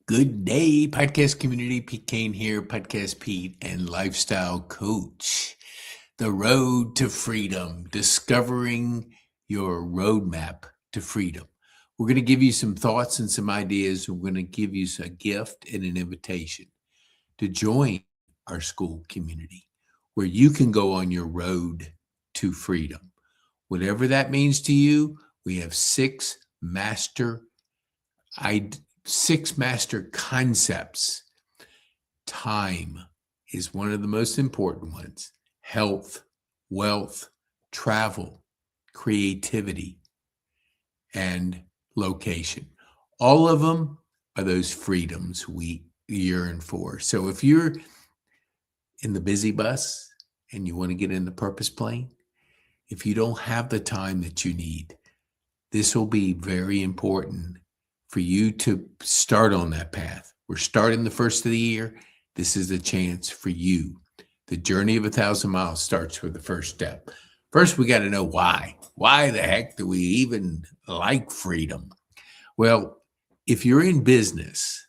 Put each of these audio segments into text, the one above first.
Good day, podcast community. Pete Kane here, Podcast Pete and lifestyle coach. The road to freedom, discovering your roadmap to freedom. We're going to give you some thoughts and some ideas. We're going to give you a gift and an invitation to join our Skool community where you can go on your road to freedom. Whatever that means to you, we have six master concepts. Time is one of the most important ones. Health, wealth, travel, creativity, and location. All of them are those freedoms we yearn for. So if you're in the busy bus and you want to get in the purpose plane, if you don't have the time that you need, this will be very important for you to start on that path. We're starting the first of the year. This is a chance for you. The journey of 1,000 miles starts with the first step. First, we got to know why. Why the heck do we even like freedom? Well, if you're in business,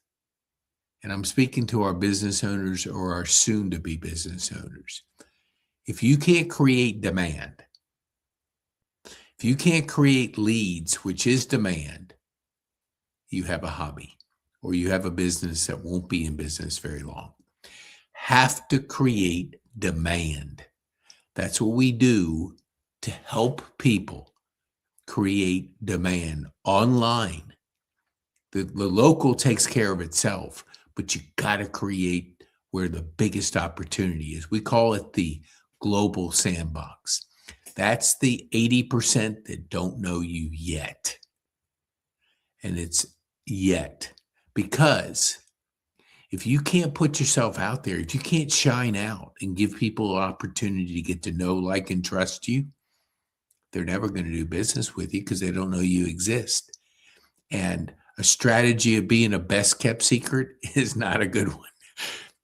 and I'm speaking to our business owners or our soon-to-be business owners, if you can't create demand, if you can't create leads, which is demand, you have a hobby or you have a business that won't be in business very long. Have to create demand. That's what we do to help people create demand online. The local takes care of itself, but you got to create where the biggest opportunity is. We call it the global sandbox. That's the 80% that don't know you yet. And it's yet, because if you can't put yourself out there, if you can't shine out and give people an opportunity to get to know, like, and trust you, they're never going to do business with you because they don't know you exist. And a strategy of being a best kept secret is not a good one.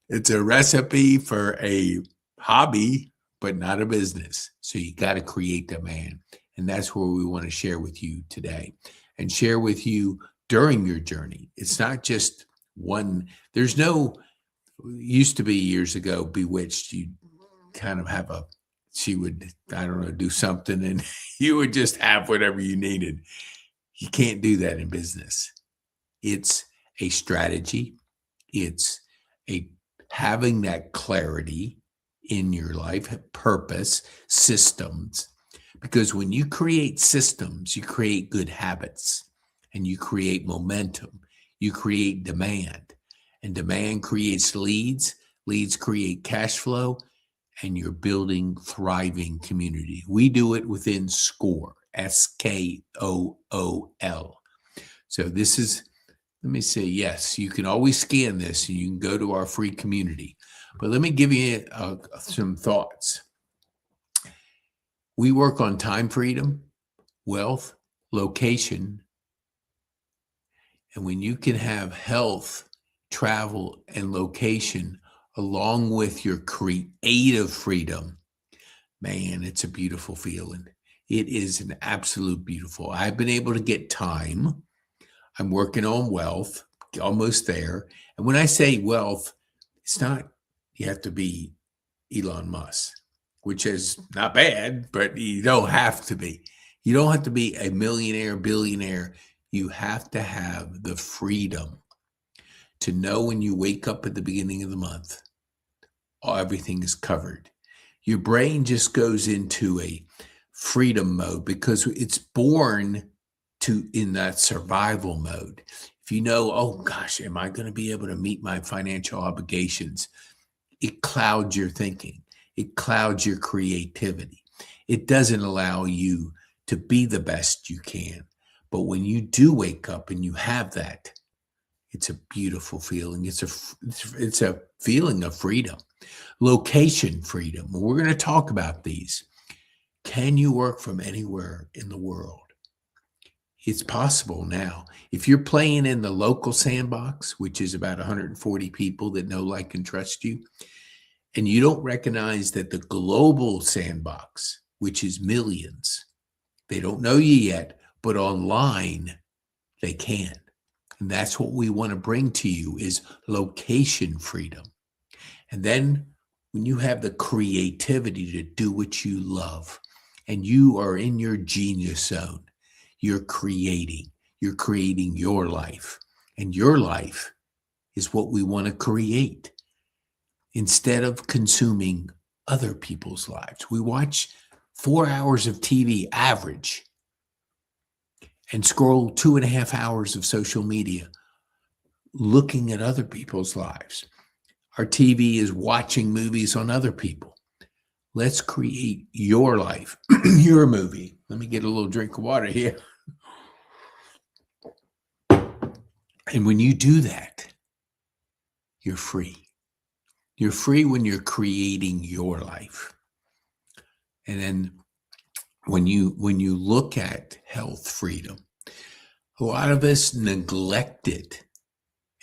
It's a recipe for a hobby, but not a business. So you got to create demand. And that's where we want to share with you today and share with you during your journey. It's not just one. There's no, used to be years ago, Bewitched. You kind of have she would, I don't know, do something and you would just have whatever you needed. You can't do that in business. It's a strategy. It's having that clarity in your life, purpose, systems. Because when you create systems, you create good habits and you create momentum, you create demand, and demand creates leads, leads create cash flow, and you're building thriving community. We do it within Skool, Skool. So this is, let me say, yes, you can always scan this and you can go to our free community. But let me give you some thoughts. We work on time freedom, wealth, location. And when you can have health, travel, and location along with your creative freedom, man, it's a beautiful feeling. It is an absolute beautiful. I've been able to get time. I'm working on wealth, almost there. And when I say wealth, it's not, you have to be Elon Musk, which is not bad, but you don't have to be. You don't have to be a millionaire, billionaire. You have to have the freedom to know when you wake up at the beginning of the month, everything is covered. Your brain just goes into a freedom mode because it's born in that survival mode. If you know, oh gosh, am I going to be able to meet my financial obligations? It clouds your thinking. It clouds your creativity. It doesn't allow you to be the best you can. But when you do wake up and you have that, it's a beautiful feeling. It's a feeling of freedom. Location freedom. We're going to talk about these. Can you work from anywhere in the world? It's possible now. If you're playing in the local sandbox, which is about 140 people that know, like, and trust you, and you don't recognize that the global sandbox, which is millions, they don't know you yet, but online they can. And that's what we want to bring to you is location freedom. And then when you have the creativity to do what you love and you are in your genius zone, you're creating your life. And your life is what we want to create instead of consuming other people's lives. We watch 4 hours of TV average and scroll 2.5 hours of social media looking at other people's lives. Our TV is watching movies on other people. Let's create your life, your movie. Let me get a little drink of water here. And when you do that, you're free. You're free when you're creating your life. And then when you look at health freedom, a lot of us neglect it.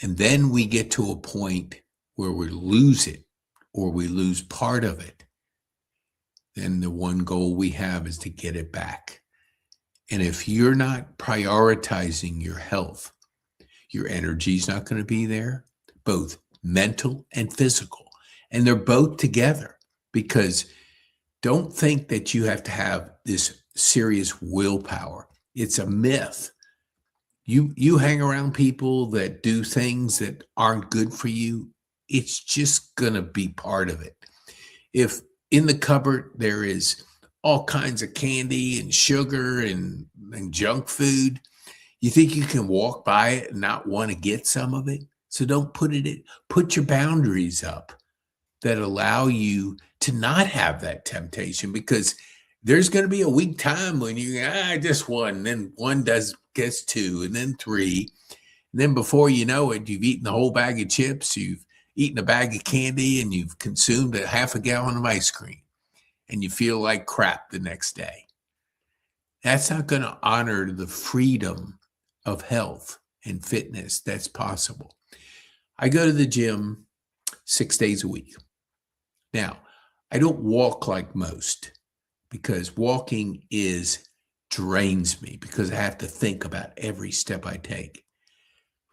And then we get to a point where we lose it or we lose part of it. Then the one goal we have is to get it back. And if you're not prioritizing your health, your energy's not going to be there, both mental and physical. And they're both together, because don't think that you have to have this serious willpower. It's a myth. You hang around people that do things that aren't good for you, it's just going to be part of it. If in the cupboard there is all kinds of candy and sugar and junk food, you think you can walk by it and not want to get some of it? So don't put it in. Put your boundaries up that allow you to not have that temptation, because there's going to be a weak time when just one, and then one gets two, and then three. And then before you know it, you've eaten the whole bag of chips, you've eaten a bag of candy, and you've consumed a half a gallon of ice cream, and you feel like crap the next day. That's not going to honor the freedom of health and fitness that's possible. I go to the gym 6 days a week. Now, I don't walk like most, because walking drains me, because I have to think about every step I take.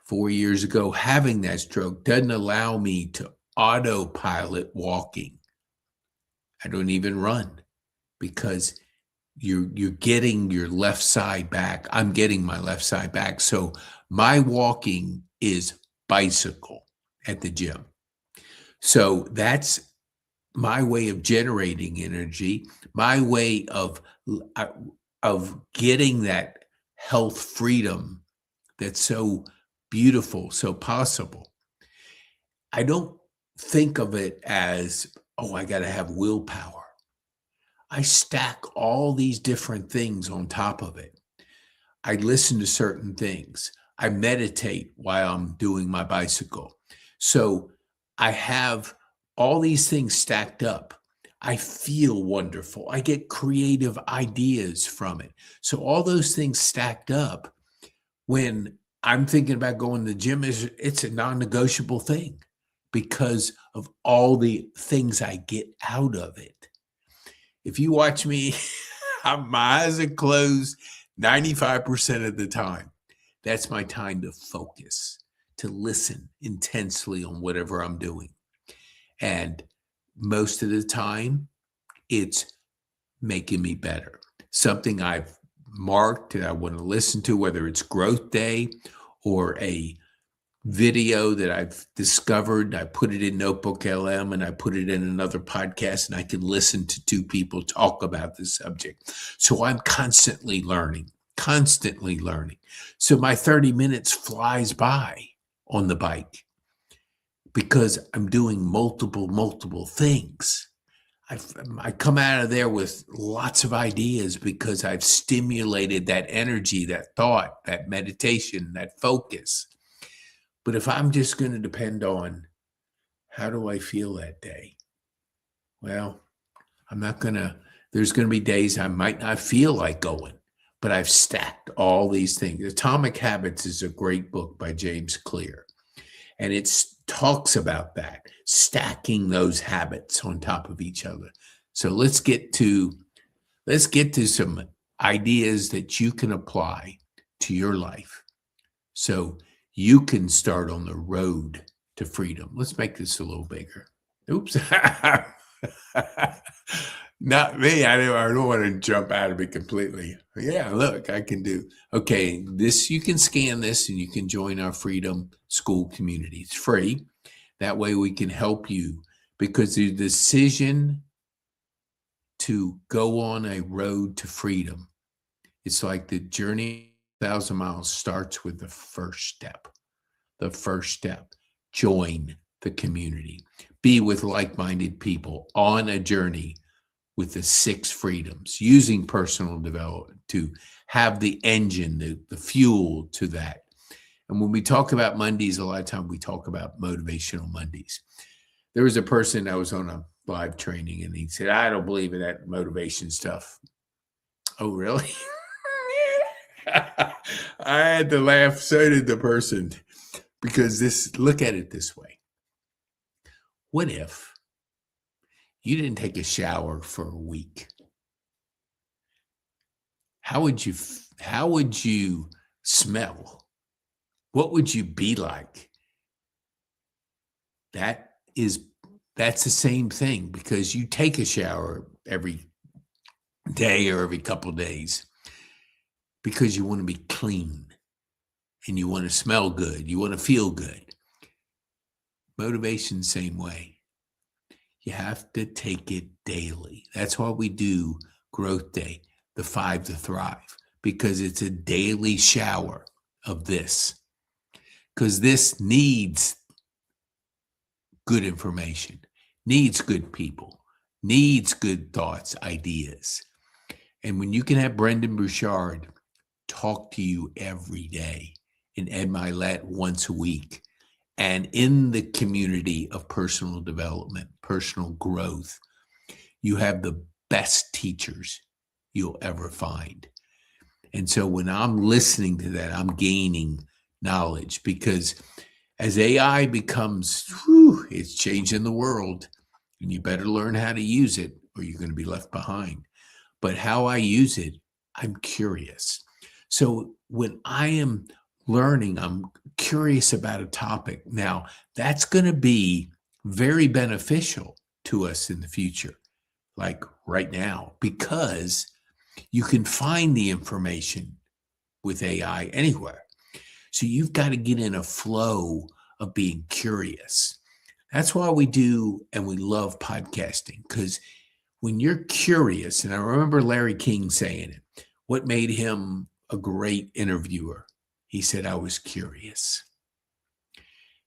4 years ago, having that stroke doesn't allow me to autopilot walking. I don't even run, because you're getting your left side back. I'm getting my left side back. So my walking is bicycle at the gym. So that's my way of generating energy, my way of getting that health freedom that's so beautiful, so possible. I don't think of it as, I got to have willpower. I stack all these different things on top of it. I listen to certain things. I meditate while I'm doing my bicycle. So I have all these things stacked up. I feel wonderful. I get creative ideas from it. So all those things stacked up, when I'm thinking about going to the gym, it's a non-negotiable thing, because of all the things I get out of it. If you watch me, my eyes are closed 95% of the time. That's my time to focus, to listen intensely on whatever I'm doing. And most of the time, it's making me better. Something I've marked that I want to listen to, whether it's Growth Day or a video that I've discovered, I put it in Notebook LM and I put it in another podcast, and I can listen to two people talk about this subject. So I'm constantly learning. So my 30 minutes flies by on the bike, because I'm doing multiple things. I come out of there with lots of ideas, because I've stimulated that energy, that thought, that meditation, that focus. But if I'm just going to depend on how do I feel that day, well, there's going to be days I might not feel like going, but I've stacked all these things. Atomic Habits is a great book by James Clear. And it talks about that, stacking those habits on top of each other. So let's get to some ideas that you can apply to your life, so you can start on the road to freedom. Let's make this a little bigger. Oops. Not me. I don't want to jump out of it completely. Yeah, look, I can do. Okay, this you can scan this and you can join our Freedom School community. It's free. That way we can help you, because the decision to go on a road to freedom, it's like the journey 1,000 miles starts with the first step. The first step, join the community. Be with like-minded people on a journey with the 6 freedoms, using personal development to have the engine, the fuel to that. And when we talk about Mondays, a lot of time we talk about motivational Mondays. There was a person that was on a live training and he said, I don't believe in that motivation stuff. Oh, really? I had to laugh. So did the person, because look at it this way. What if you didn't take a shower for a week? How would you smell? What would you be like? That's the same thing, because you take a shower every day or every couple of days because you want to be clean and you want to smell good. You want to feel good. Motivation, same way. You have to take it daily. That's why we do Growth Day, the 5 to Thrive, because it's a daily shower of this. Because this needs good information, needs good people, needs good thoughts, ideas. And when you can have Brendan Bouchard talk to you every day, and Ed Milet once a week, and in the community of personal development, personal growth, you have the best teachers you'll ever find. And so when I'm listening to that, I'm gaining knowledge, because as AI becomes, it's changing the world, and you better learn how to use it or you're going to be left behind. But how I use it, I'm curious. So when I am learning, I'm curious about a topic. Now, that's going to be very beneficial to us in the future, like right now, because you can find the information with AI anywhere. So you've got to get in a flow of being curious. That's why we do, and we love podcasting, because when you're curious, and I remember Larry King saying it, what made him a great interviewer? He said, I was curious.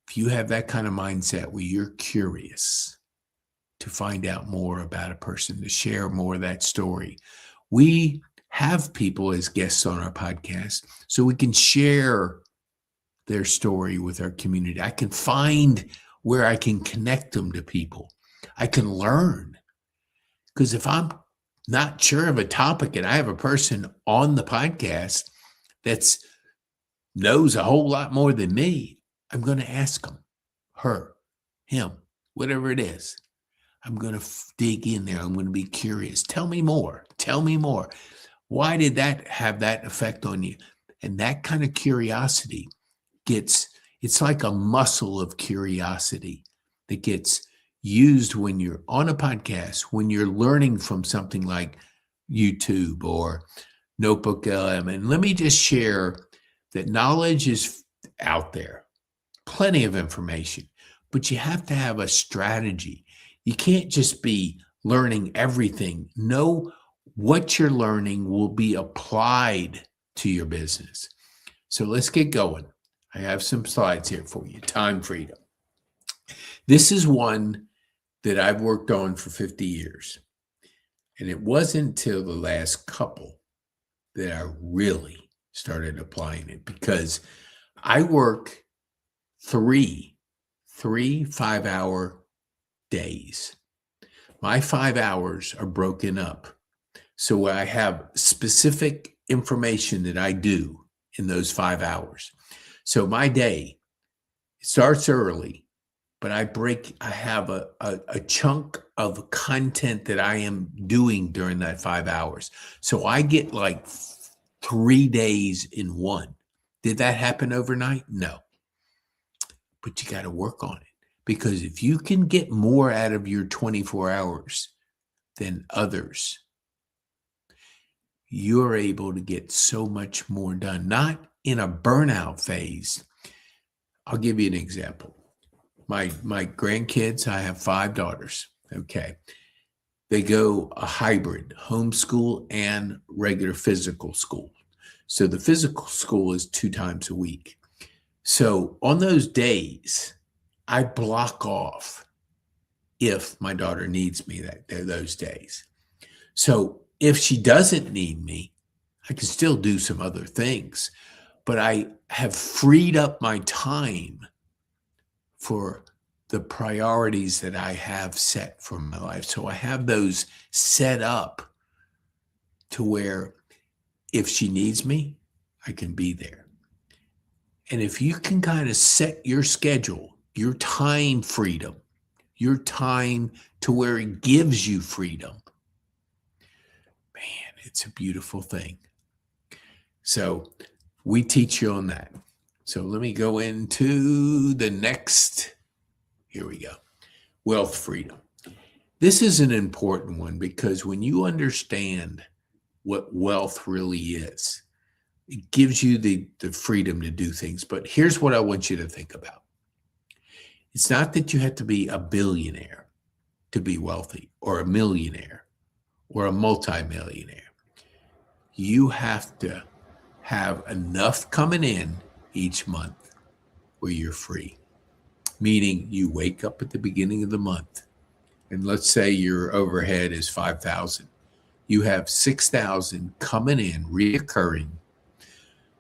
If you have that kind of mindset where you're curious to find out more about a person, to share more of that story, we have people as guests on our podcast so we can share their story with our community. I can find where I can connect them to people. I can learn. Because if I'm not sure of a topic and I have a person on the podcast that knows a whole lot more than me, I'm going to ask them, her, him, whatever it is. I'm going to dig in there. I'm going to be curious. Tell me more. Tell me more. Why did that have that effect on you? And that kind of curiosity it's like a muscle of curiosity that gets used when you're on a podcast, when you're learning from something like YouTube or Notebook LM. And let me just share that knowledge is out there, plenty of information, but you have to have a strategy. You can't just be learning everything. Know what you're learning will be applied to your business. So let's get going. I have some slides here for you. Time freedom. This is one that I've worked on for 50 years. And it wasn't until the last couple that I really started applying it, because I work three 5-hour days. My 5 hours are broken up. So I have specific information that I do in those 5 hours. So my day starts early, but I have a chunk of content that I am doing during that 5 hours. So I get like 3 days in one. Did that happen overnight? No. but you got to work on it. Because if you can get more out of your 24 hours than others, you're able to get so much more done, not in a burnout phase. I'll give you an example. My grandkids, I have 5 daughters. Okay. They go a hybrid, homeschool and regular physical school. So the physical school is 2 times a week. So on those days, I block off if my daughter needs me those days. So if she doesn't need me, I can still do some other things, but I have freed up my time for the priorities that I have set for my life. So I have those set up to where if she needs me, I can be there. And if you can kind of set your schedule, your time freedom, your time to where it gives you freedom, man, it's a beautiful thing. So we teach you on that. So let me go into the next. Here we go. Wealth freedom. This is an important one because when you understand what wealth really is, it gives you the freedom to do things. But here's what I want you to think about. It's not that you have to be a billionaire to be wealthy, or a millionaire, or a multimillionaire. You have to have enough coming in each month where you're free. Meaning you wake up at the beginning of the month, and let's say your overhead is 5,000. You have 6,000 coming in, reoccurring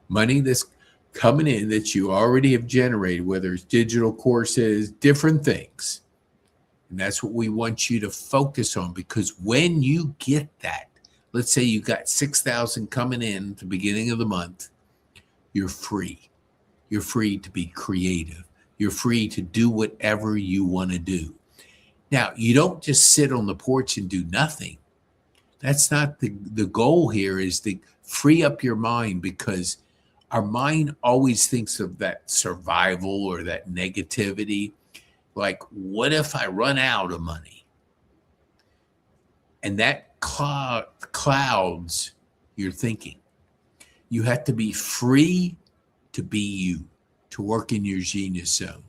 money that's coming in that you already have generated, whether it's digital courses, different things. And that's what we want you to focus on, because when you get that, let's say you got 6,000 coming in at the beginning of the month, you're free. You're free to be creative. You're free to do whatever you want to do. Now, you don't just sit on the porch and do nothing. That's not the goal here, is to free up your mind, because our mind always thinks of that survival or that negativity. Like, what if I run out of money? And that clouds your thinking. You have to be free to be you, to work in your genius zone,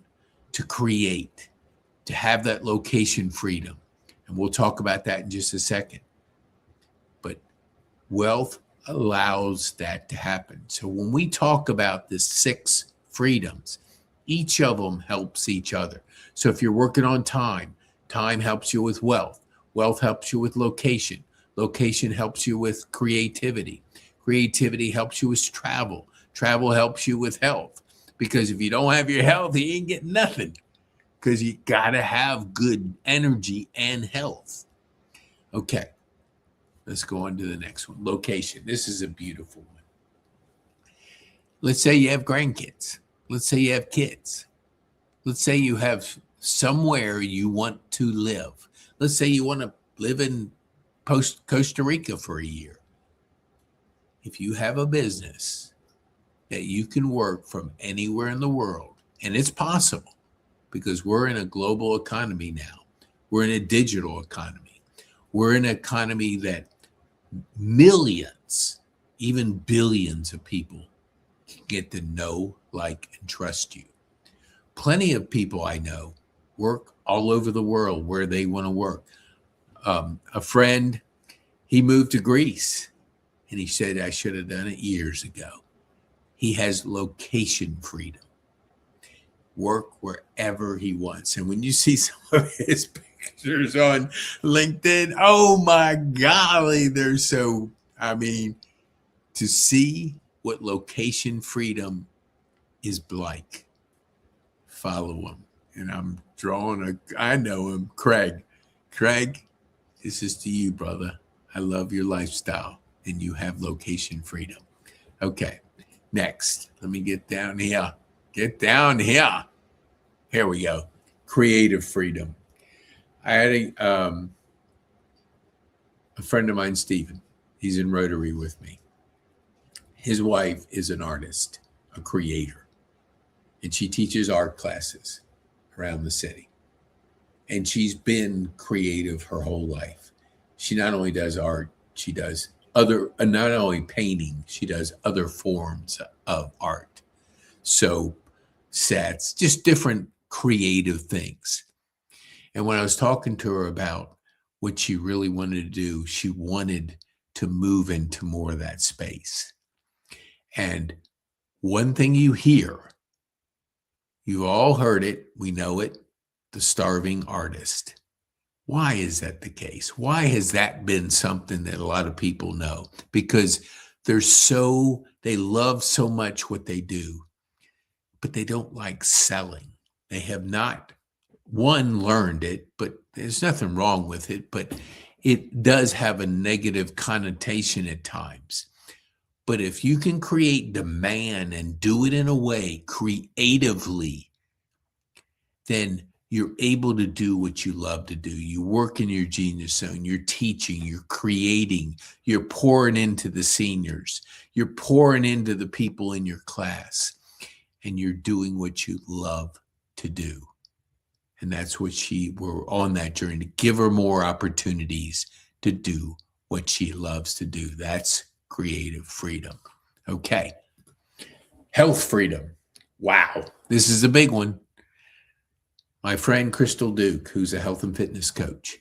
to create, to have that location freedom. And we'll talk about that in just a second. But wealth allows that to happen. So when we talk about the 6 freedoms, each of them helps each other. So if you're working on time, time helps you with wealth. Wealth helps you with location. Location helps you with creativity. Creativity helps you with travel. Travel helps you with health. Because if you don't have your health, you ain't getting nothing. Because you got to have good energy and health. Okay, let's go on to the next one. Location. This is a beautiful one. Let's say you have grandkids. Let's say you have kids. Let's say you have somewhere you want to live. Let's say you want to live in Costa Rica for a year. If you have a business that you can work from anywhere in the world, and it's possible because we're in a global economy now. We're in a digital economy. We're in an economy that millions, even billions of people can get to know, like, and trust you. Plenty of people I know work all over the world where they want to work. A friend, he moved to Greece, and he said, I should have done it years ago. He has location freedom. Work wherever he wants. And when you see some of his pictures on LinkedIn, oh my golly, they're so, to see what location freedom is like, follow him. And I'm I know him, Craig. Craig, this is to you, brother. I love your lifestyle, and you have location freedom. Okay, next. Let me get down here. Here we go. Creative freedom. I had a friend of mine, Stephen. He's in Rotary with me. His wife is an artist, a creator. and she teaches art classes around the city. And she's been creative her whole life. She not only does art, she does not only painting, she does other forms of art. So sets, just different creative things. And when I was talking to her about what she really wanted to do, she wanted to move into more of that space. And one thing you hear, you all heard it, we know it, the starving artist. Why is that the case? Why has that been something that a lot of people know? Because they love so much what they do, but they don't like selling. They have not, one, learned it, but there's nothing wrong with it, but it does have a negative connotation at times. But if you can create demand and do it in a way creatively, then you're able to do what you love to do. You work in your genius zone, you're teaching, you're creating, you're pouring into the seniors, you're pouring into the people in your class, and you're doing what you love to do. And that's what we're on that journey to give her more opportunities to do what she loves to do. That's creative freedom. Okay. Health freedom. Wow. This is a big one. My friend Crystal Duke, who's a health and fitness coach,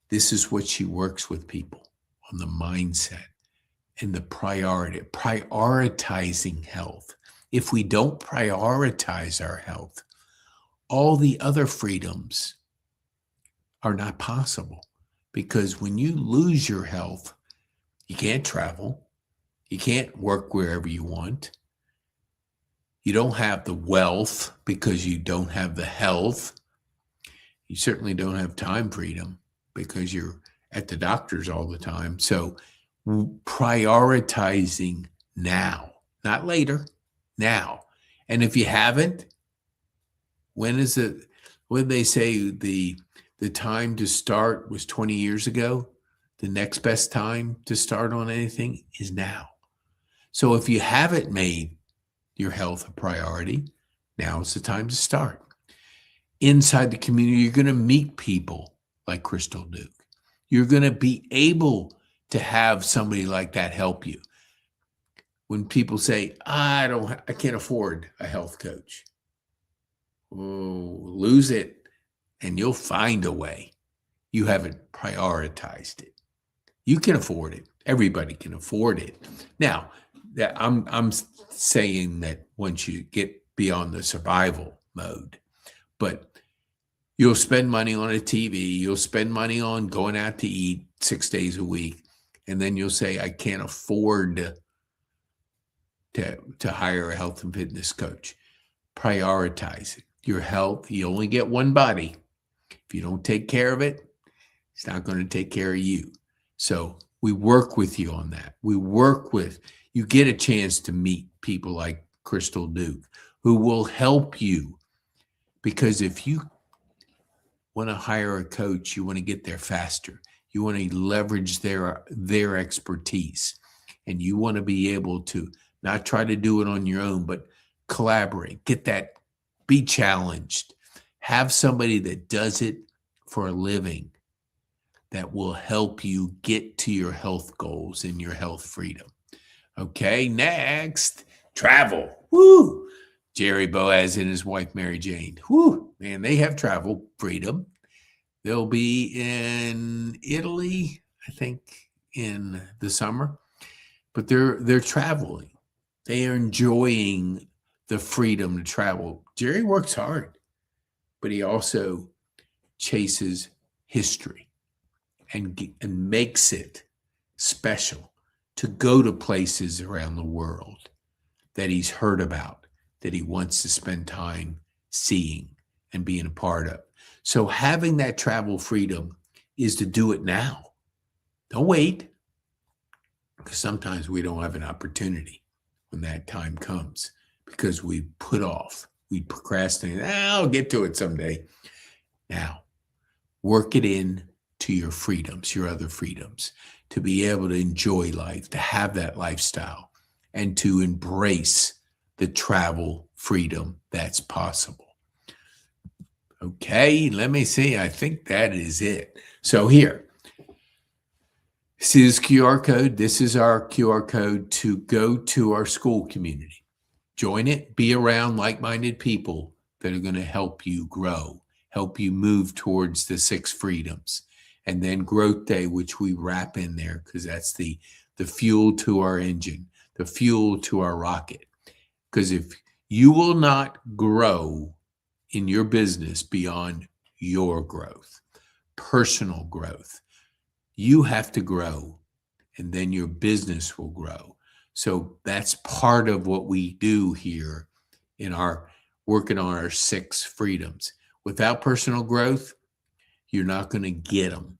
this is what she works with people on, the mindset and the prioritizing health. If we don't prioritize our health, all the other freedoms are not possible, because when you lose your health, you can't travel, you can't work wherever you want. You don't have the wealth because you don't have the health. You certainly don't have time freedom because you're at the doctor's all the time. So prioritizing now, not later, now. And if you haven't, when did they say the time to start was 20 years ago? The next best time to start on anything is now. So if you haven't made your health a priority, now is the time to start. Inside the community, you're going to meet people like Crystal Duke. You're going to be able to have somebody like that help you. When people say, I can't afford a health coach. Oh, lose it and you'll find a way. You haven't prioritized it. You can afford it. Everybody can afford it. Now, I'm saying that once you get beyond the survival mode, but you'll spend money on a TV, you'll spend money on going out to eat 6 days a week, and then you'll say, I can't afford to hire a health and fitness coach. Prioritize it. Your health, you only get one body. If you don't take care of it, it's not going to take care of you. So we work with you on that. You get a chance to meet people like Crystal Duke who will help you, because if you want to hire a coach, you want to get there faster. You want to leverage their expertise, and you want to be able to not try to do it on your own, but collaborate, be challenged, have somebody that does it for a living that will help you get to your health goals and your health freedom. Okay, next, travel. Woo! Jerry Boaz and his wife, Mary Jane. Woo! Man, they have travel freedom. They'll be in Italy, I think, in the summer. But they're traveling. They are enjoying the freedom to travel. Jerry works hard, but he also chases history and makes it special to go to places around the world that he's heard about, that he wants to spend time seeing and being a part of. So having that travel freedom is to do it now. Don't wait, because sometimes we don't have an opportunity when that time comes because we put off, we procrastinate. I'll get to it someday. Now, work it in to your freedoms, your other freedoms, to be able to enjoy life, to have that lifestyle, and to embrace the travel freedom that's possible. Okay, let me see. I think that is it. So here, see this QR code? This is our QR code to go to our Skool community. Join it, be around like-minded people that are going to help you grow, help you move towards the 6 freedoms. And then Growth Day, which we wrap in there because that's the fuel to our engine, the fuel to our rocket. Because if you will not grow in your business beyond your growth, personal growth, you have to grow, and then your business will grow. So that's part of what we do here in our working on our 6 freedoms. Without personal growth, you're not going to get them,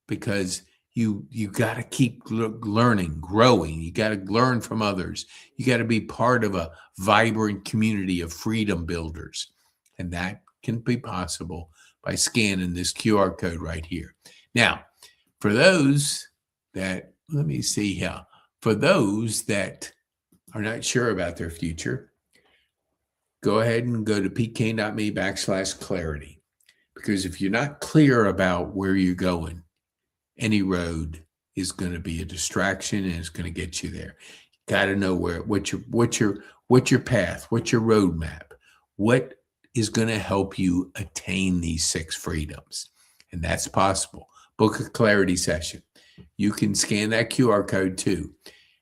because you got to keep learning, growing. You got to learn from others. You got to be part of a vibrant community of freedom builders. And that can be possible by scanning this QR code right here. Now, for those that, let me see here, for those that are not sure about their future, go ahead and go to pkane.me/clarity. Because if you're not clear about where you're going, any road is going to be a distraction and it's going to get you there. You got to know what's your path, what's your roadmap, what is going to help you attain these 6 freedoms. And that's possible. Book a clarity session. You can scan that QR code too.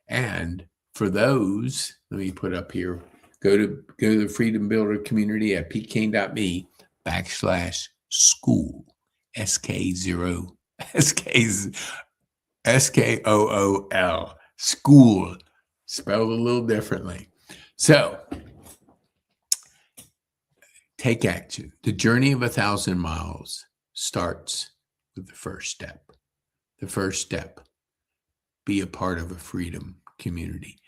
And for those, let me put up here, go to the Freedom Builder community at pkane.me/Skool, SK0, SKOOL, Skool, spelled a little differently. So take action. The journey of 1,000 miles starts with the first step. The first step, be a part of a freedom community.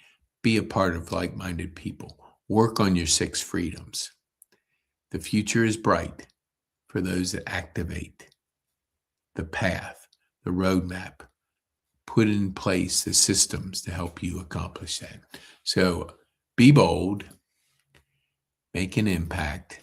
Be a part of like-minded people. Work on your 6 freedoms. The future is bright for those that activate the path, the roadmap, put in place the systems to help you accomplish that. So be bold, make an impact,